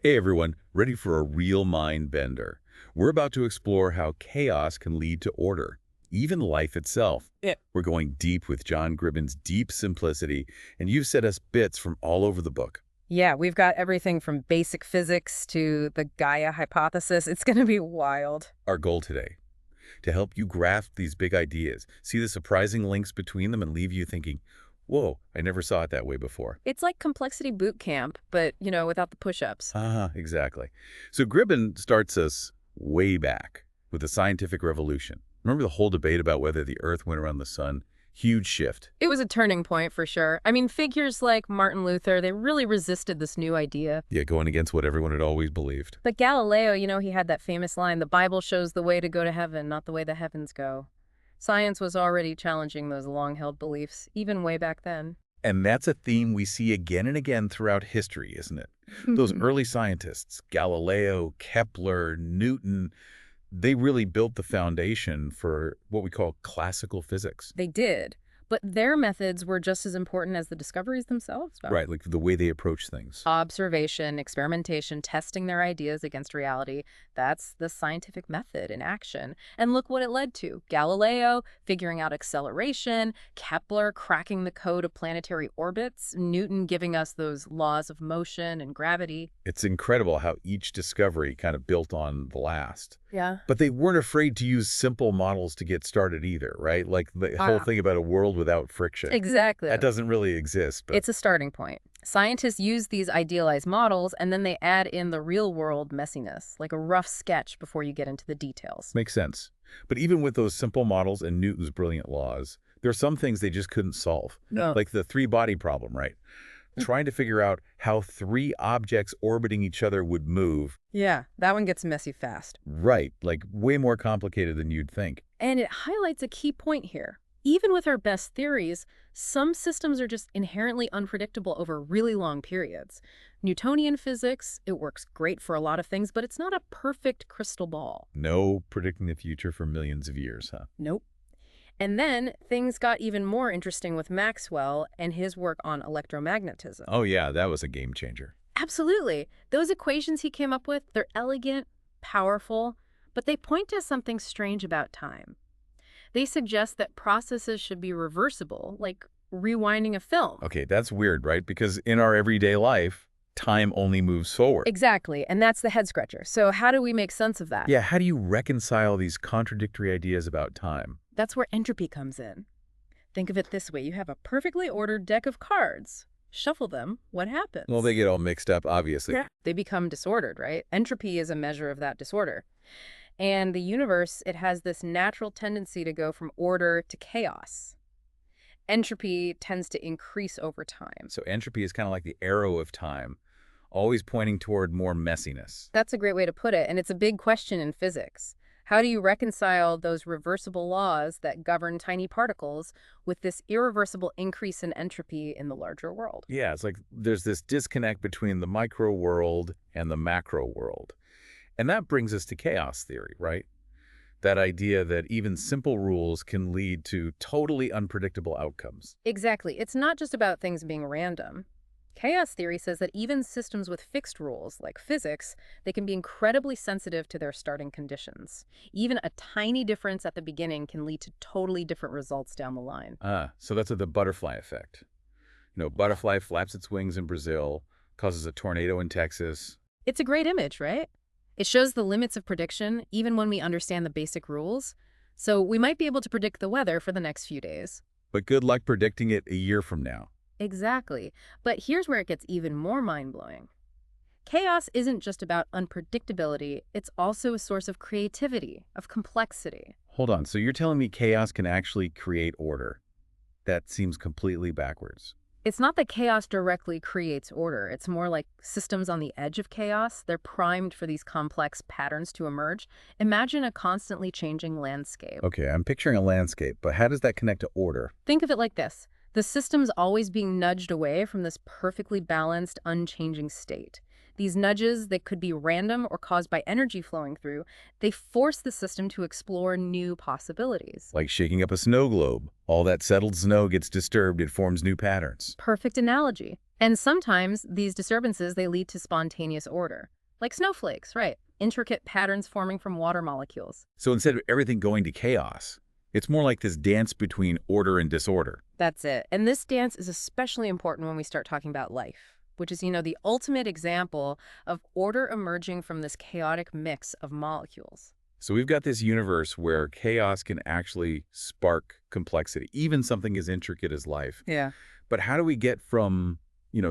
Hey everyone, ready for a real mind bender? We're about to explore how chaos can lead to order, even life itself. Yeah. We're going deep with John Gribben's deep simplicity, and you've sent us bits from all over the book. Yeah, we've got everything from basic physics to the Gaia hypothesis. It's going to be wild. Our goal today, to help you grasp these big ideas, see the surprising links between them and leave you thinking, whoa, I never saw it that way before. It's like complexity boot camp, but, without the push-ups. Exactly. So Gribben starts us way back with the scientific revolution. Remember the whole debate about whether the Earth went around the sun? Huge shift. It was a turning point for sure. I mean, figures like Martin Luther, they really resisted this new idea. Yeah, going against what everyone had always believed. But Galileo, he had that famous line, the Bible shows the way to go to heaven, not the way the heavens go. Science was already challenging those long-held beliefs, even way back then. And that's a theme we see again and again throughout history, isn't it? Those early scientists, Galileo, Kepler, Newton, they really built the foundation for what we call classical physics. They did, but their methods were just as important as the discoveries themselves. Right, like the way they approach things. Observation, experimentation, testing their ideas against reality. That's the scientific method in action. And look what it led to. Galileo figuring out acceleration, Kepler cracking the code of planetary orbits, Newton giving us those laws of motion and gravity. It's incredible how each discovery kind of built on the last. Yeah. But they weren't afraid to use simple models to get started either, right? Like the whole thing about a world without friction. Exactly. That doesn't really exist. But It's a starting point. Scientists use these idealized models, and then they add in the real-world messiness, like a rough sketch before you get into the details. makes sense. But even with those simple models and Newton's brilliant laws, there are some things they just couldn't solve. No. Like the three-body problem, right? Trying to figure out how three objects orbiting each other would move. Yeah, that one gets messy fast. Right, like way more complicated than you'd think. And it highlights a key point here. Even with our best theories, some systems are just inherently unpredictable over really long periods. Newtonian physics, it works great for a lot of things, but it's not a perfect crystal ball. No predicting the future for millions of years, huh? Nope. And then things got even more interesting with Maxwell and his work on electromagnetism. Oh yeah, that was a game changer. Absolutely. Those equations he came up with, they're elegant, powerful, but they point to something strange about time. They suggest that processes should be reversible, like rewinding a film. Okay, that's weird, right? Because in our everyday life, time only moves forward. Exactly, and that's the head-scratcher. So how do we make sense of that? Yeah, how do you reconcile these contradictory ideas about time? That's where entropy comes in. Think of it this way. You have a perfectly ordered deck of cards. Shuffle them, what happens? Well, they get all mixed up, obviously. Yeah. They become disordered, right? Entropy is a measure of that disorder. And the universe, it has this natural tendency to go from order to chaos. Entropy tends to increase over time. So entropy is kind of like the arrow of time, always pointing toward more messiness. That's a great way to put it, and it's a big question in physics. How do you reconcile those reversible laws that govern tiny particles with this irreversible increase in entropy in the larger world? Yeah, it's like there's this disconnect between the micro world and the macro world. And that brings us to chaos theory, right? That idea that even simple rules can lead to totally unpredictable outcomes. Exactly. It's not just about things being random. Chaos theory says that even systems with fixed rules, like physics, they can be incredibly sensitive to their starting conditions. Even a tiny difference at the beginning can lead to totally different results down the line. So that's the butterfly effect. Butterfly flaps its wings in Brazil, causes a tornado in Texas. It's a great image, right? It shows the limits of prediction, even when we understand the basic rules. So we might be able to predict the weather for the next few days. But good luck predicting it a year from now. Exactly. But here's where it gets even more mind-blowing. Chaos isn't just about unpredictability, it's also a source of creativity, of complexity. Hold on, so you're telling me chaos can actually create order? That seems completely backwards. It's not that chaos directly creates order. It's more like systems on the edge of chaos. They're primed for these complex patterns to emerge. Imagine a constantly changing landscape. Okay, I'm picturing a landscape, but how does that connect to order? Think of it like this. The system's always being nudged away from this perfectly balanced, unchanging state. These nudges that could be random or caused by energy flowing through, they force the system to explore new possibilities. Like shaking up a snow globe. All that settled snow gets disturbed, it forms new patterns. Perfect analogy. And sometimes these disturbances, they lead to spontaneous order, like snowflakes, right? Intricate patterns forming from water molecules. So instead of everything going to chaos, it's more like this dance between order and disorder. That's it. And this dance is especially important when we start talking about life, which is, the ultimate example of order emerging from this chaotic mix of molecules. So we've got this universe where chaos can actually spark complexity, even something as intricate as life. Yeah. But how do we get from,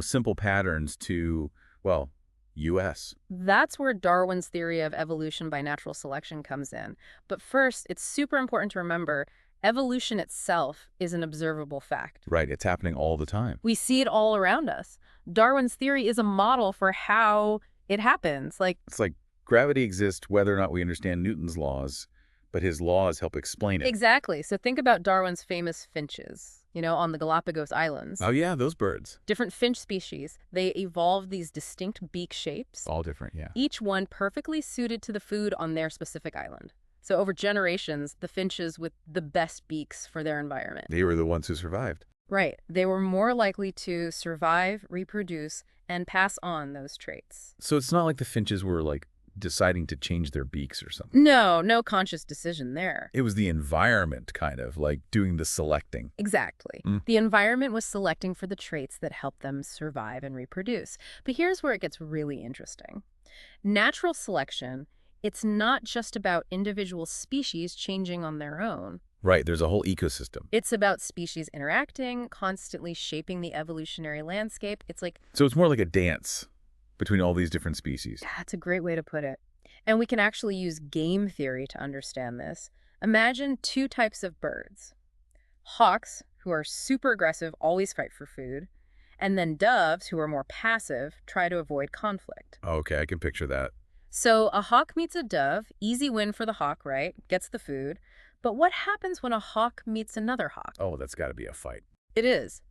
simple patterns to, well, US? That's where Darwin's theory of evolution by natural selection comes in. But first, it's super important to remember evolution itself is an observable fact. Right, it's happening all the time. We see it all around us. Darwin's theory is a model for how it happens. It's like gravity exists whether or not we understand Newton's laws, but his laws help explain it. Exactly. So think about Darwin's famous finches, on the Galapagos Islands. Oh yeah, those birds. Different finch species, they evolved these distinct beak shapes, All different, yeah. each one perfectly suited to the food on their specific island. So over generations, the finches with the best beaks for their environment. They were the ones who survived. Right. They were more likely to survive, reproduce, and pass on those traits. So it's not like the finches were deciding to change their beaks or something. No conscious decision there. It was the environment kind of doing the selecting. Exactly. The environment was selecting for the traits that help them survive and reproduce. But here's where it gets really interesting. Natural selection, it's not just about individual species changing on their own. Right, there's a whole ecosystem. It's about species interacting, constantly shaping the evolutionary landscape. So it's more like a dance between all these different species. That's a great way to put it. And we can actually use game theory to understand this. Imagine two types of birds. Hawks, who are super aggressive, always fight for food. And then doves, who are more passive, try to avoid conflict. Okay, I can picture that. So a hawk meets a dove, easy win for the hawk, right? Gets the food. But what happens when a hawk meets another hawk? Oh, that's got to be a fight. It is.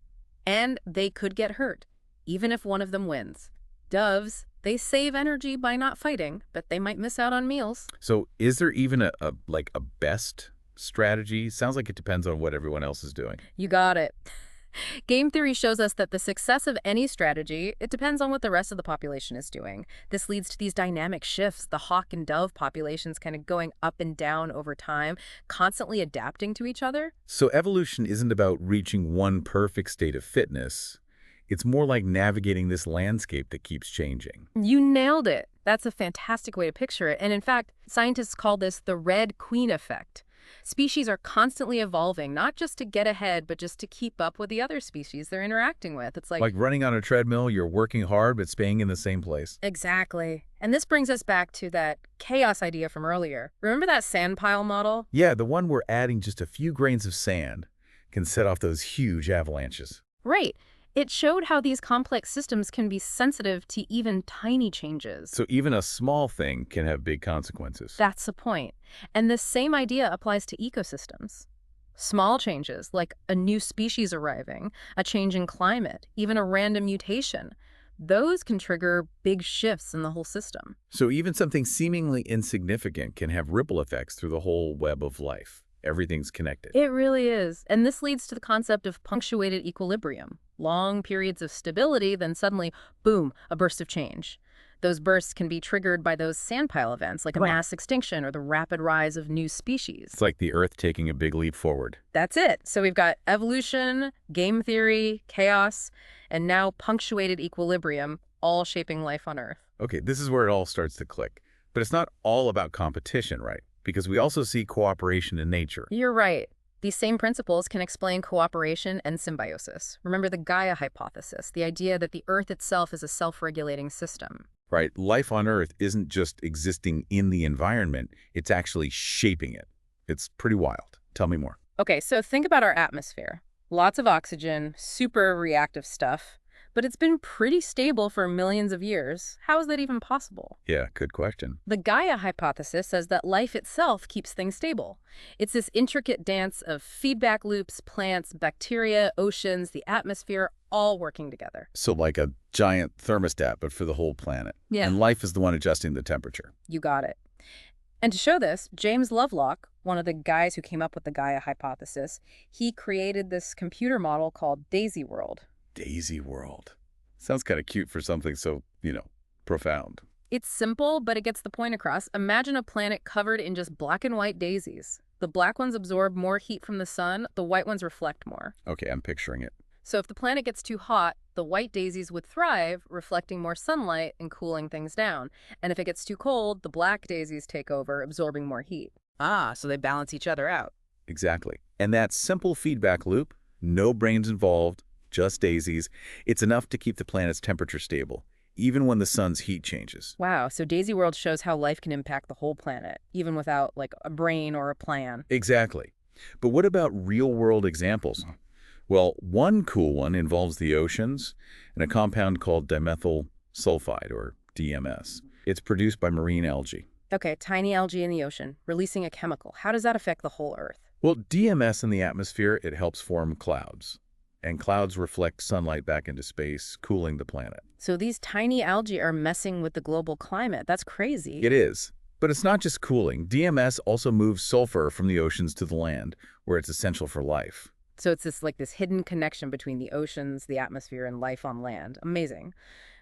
And they could get hurt, even if one of them wins. Doves, they save energy by not fighting, but they might miss out on meals. So is there even a best strategy? Sounds like it depends on what everyone else is doing. You got it. Game theory shows us that the success of any strategy, it depends on what the rest of the population is doing. This leads to these dynamic shifts, the hawk and dove populations kind of going up and down over time, constantly adapting to each other. So evolution isn't about reaching one perfect state of fitness. It's more like navigating this landscape that keeps changing. You nailed it. That's a fantastic way to picture it. And in fact, scientists call this the Red Queen effect. Species are constantly evolving, not just to get ahead, but just to keep up with the other species they're interacting with. It's Like running on a treadmill, you're working hard but staying in the same place. Exactly. And this brings us back to that chaos idea from earlier. Remember that sand pile model? Yeah, the one where adding just a few grains of sand can set off those huge avalanches. Right. It showed how these complex systems can be sensitive to even tiny changes. So even a small thing can have big consequences. That's the point. And this same idea applies to ecosystems. Small changes, like a new species arriving, a change in climate, even a random mutation, those can trigger big shifts in the whole system. So even something seemingly insignificant can have ripple effects through the whole web of life. Everything's connected. It really is. And this leads to the concept of punctuated equilibrium. Long periods of stability, then suddenly, boom, a burst of change. Those bursts can be triggered by those sandpile events, like a mass extinction or the rapid rise of new species. It's like the Earth taking a big leap forward. That's it. So we've got evolution, game theory, chaos, and now punctuated equilibrium, all shaping life on Earth. Okay, this is where it all starts to click. But it's not all about competition, right? Because we also see cooperation in nature. You're right. These same principles can explain cooperation and symbiosis. Remember the Gaia hypothesis, the idea that the Earth itself is a self-regulating system. Right, life on Earth isn't just existing in the environment, it's actually shaping it. It's pretty wild. Tell me more. Okay, so think about our atmosphere. Lots of oxygen, super reactive stuff, but it's been pretty stable for millions of years. How is that even possible? Yeah, good question. The Gaia hypothesis says that life itself keeps things stable. It's this intricate dance of feedback loops, plants, bacteria, oceans, the atmosphere, all working together. So like a giant thermostat, but for the whole planet. Yeah. And life is the one adjusting the temperature. You got it. And to show this, James Lovelock, one of the guys who came up with the Gaia hypothesis, he created this computer model called Daisy World. Daisy World. Sounds kind of cute for something so, profound. It's simple, but it gets the point across. Imagine a planet covered in just black and white daisies. The black ones absorb more heat from the sun, the white ones reflect more. Okay, I'm picturing it. So if the planet gets too hot, the white daisies would thrive, reflecting more sunlight and cooling things down. And if it gets too cold, the black daisies take over, absorbing more heat. Ah, so they balance each other out. Exactly. And that simple feedback loop, no brains involved, just daisies, it's enough to keep the planet's temperature stable, even when the sun's heat changes. Wow, so Daisy World shows how life can impact the whole planet, even without, like, a brain or a plan. Exactly. But what about real-world examples? Well, one cool one involves the oceans and a compound called dimethyl sulfide, or DMS. It's produced by marine algae. Okay, tiny algae in the ocean, releasing a chemical. How does that affect the whole Earth? Well, DMS in the atmosphere, it helps form clouds. And clouds reflect sunlight back into space, cooling the planet. So these tiny algae are messing with the global climate. That's crazy. It is. But it's not just cooling. DMS also moves sulfur from the oceans to the land, where it's essential for life. So it's this hidden connection between the oceans, the atmosphere, and life on land. Amazing.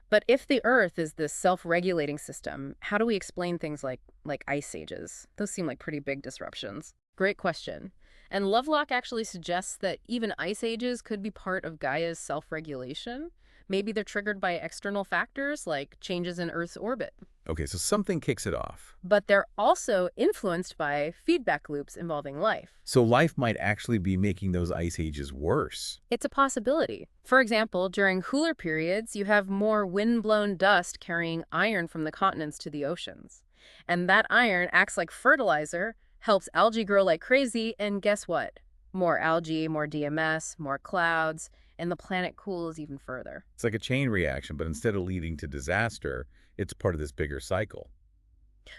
But if the Earth is this self-regulating system, how do we explain things like ice ages? Those seem like pretty big disruptions. Great question. And Lovelock actually suggests that even ice ages could be part of Gaia's self-regulation. Maybe they're triggered by external factors like changes in Earth's orbit. Okay, so something kicks it off. But they're also influenced by feedback loops involving life. So life might actually be making those ice ages worse. It's a possibility. For example, during cooler periods, you have more wind-blown dust carrying iron from the continents to the oceans. And that iron acts like fertilizer, helps algae grow like crazy, and guess what? More algae, more DMS, more clouds, and the planet cools even further. It's like a chain reaction, but instead of leading to disaster, it's part of this bigger cycle.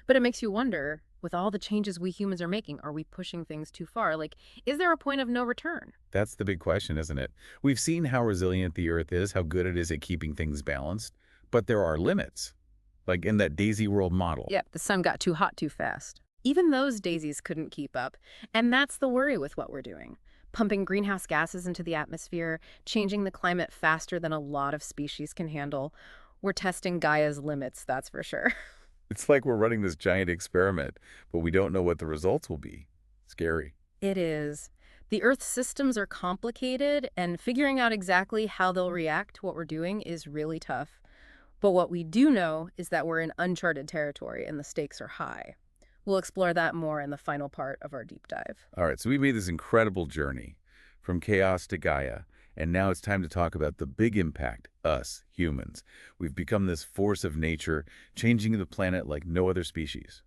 But it makes you wonder, with all the changes we humans are making, are we pushing things too far? Like, is there a point of no return? That's the big question, isn't it? We've seen how resilient the Earth is, how good it is at keeping things balanced, but there are limits, like in that Daisy World model. Yeah, the sun got too hot too fast. Even those daisies couldn't keep up, and that's the worry with what we're doing. Pumping greenhouse gases into the atmosphere, changing the climate faster than a lot of species can handle. We're testing Gaia's limits, that's for sure. It's like we're running this giant experiment, but we don't know what the results will be. Scary. It is. The Earth's systems are complicated, and figuring out exactly how they'll react to what we're doing is really tough. But what we do know is that we're in uncharted territory, and the stakes are high. We'll explore that more in the final part of our deep dive. All right, so we made this incredible journey from chaos to Gaia, and now it's time to talk about the big impact, us, humans. We've become this force of nature, changing the planet like no other species.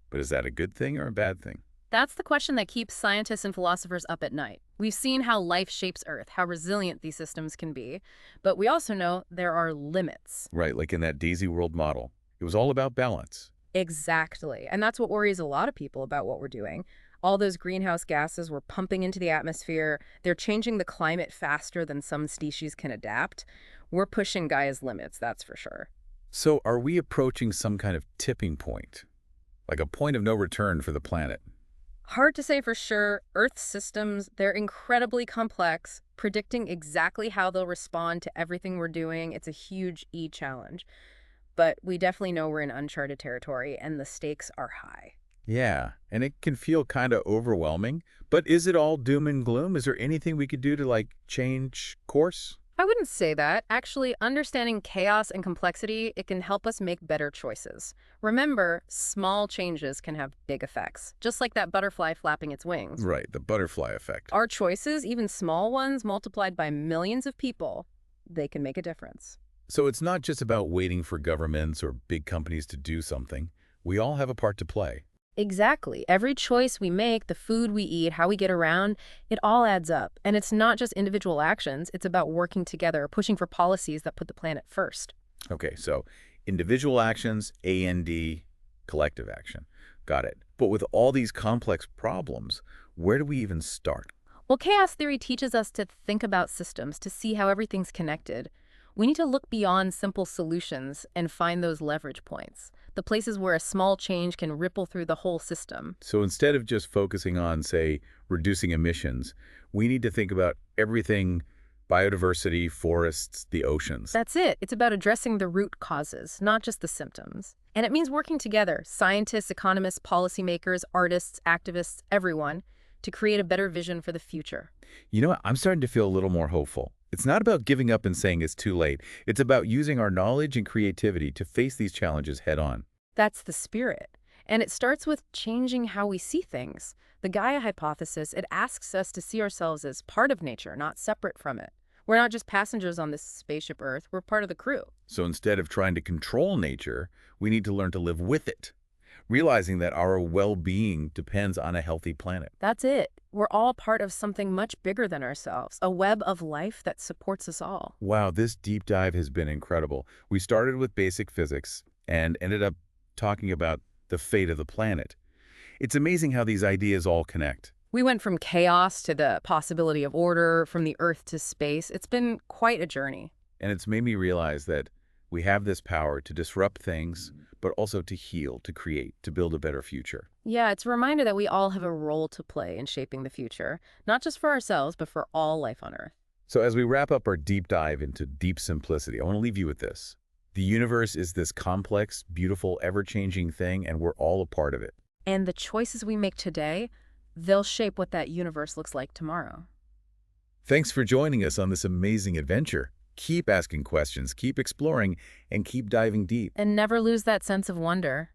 But is that a good thing or a bad thing? That's the question that keeps scientists and philosophers up at night. We've seen how life shapes Earth, how resilient these systems can be, but we also know there are limits. Right, like in that Daisy World model. It was all about balance. Exactly. And that's what worries a lot of people about what we're doing. All those greenhouse gases we're pumping into the atmosphere, they're changing the climate faster than some species can adapt. We're pushing Gaia's limits, that's for sure. So are we approaching some kind of tipping point? Like a point of no return for the planet? Hard to say for sure. Earth's systems, they're incredibly complex. Predicting exactly how they'll respond to everything we're doing, it's a huge challenge. But we definitely know we're in uncharted territory, and the stakes are high. Yeah, and it can feel kind of overwhelming. But is it all doom and gloom? Is there anything we could do to, change course? I wouldn't say that. Actually, understanding chaos and complexity, it can help us make better choices. Remember, small changes can have big effects, just like that butterfly flapping its wings. Right, the butterfly effect. Our choices, even small ones multiplied by millions of people, they can make a difference. So it's not just about waiting for governments or big companies to do something. We all have a part to play. Exactly. Every choice we make, the food we eat, how we get around, it all adds up. And it's not just individual actions. It's about working together, pushing for policies that put the planet first. Okay, so individual actions, A&D, collective action. Got it. But with all these complex problems, where do we even start? Well, chaos theory teaches us to think about systems, to see how everything's connected. We need to look beyond simple solutions and find those leverage points, the places where a small change can ripple through the whole system. So instead of just focusing on, say, reducing emissions, we need to think about everything Biodiversity, forests, the oceans. That's it. It's about addressing the root causes, not just the symptoms. And it means working together, scientists, economists, policymakers, artists, activists, everyone, to create a better vision for the future. You know what? I'm starting to feel a little more hopeful. It's not about giving up and saying it's too late. It's about using our knowledge and creativity to face these challenges head on. That's the spirit. And it starts with changing how we see things. The Gaia hypothesis, it asks us to see ourselves as part of nature, not separate from it. We're not just passengers on this spaceship Earth, we're part of the crew. So instead of trying to control nature, we need to learn to live with it, realizing that our well-being depends on a healthy planet. That's it. We're all part of something much bigger than ourselves, a web of life that supports us all. Wow, this deep dive has been incredible. We started with basic physics and ended up talking about the fate of the planet. It's amazing how these ideas all connect. We went from chaos to the possibility of order, from the Earth to space. It's been quite a journey. And it's made me realize that we have this power to disrupt things, but also to heal, to create, to build a better future. Yeah, it's a reminder that we all have a role to play in shaping the future, not just for ourselves, but for all life on Earth. So as we wrap up our deep dive into deep simplicity, I want to leave you with this. The universe is this complex, beautiful, ever-changing thing, and we're all a part of it. And the choices we make today, they'll shape what that universe looks like tomorrow. Thanks for joining us on this amazing adventure. Keep asking questions, keep exploring, and keep diving deep. And never lose that sense of wonder.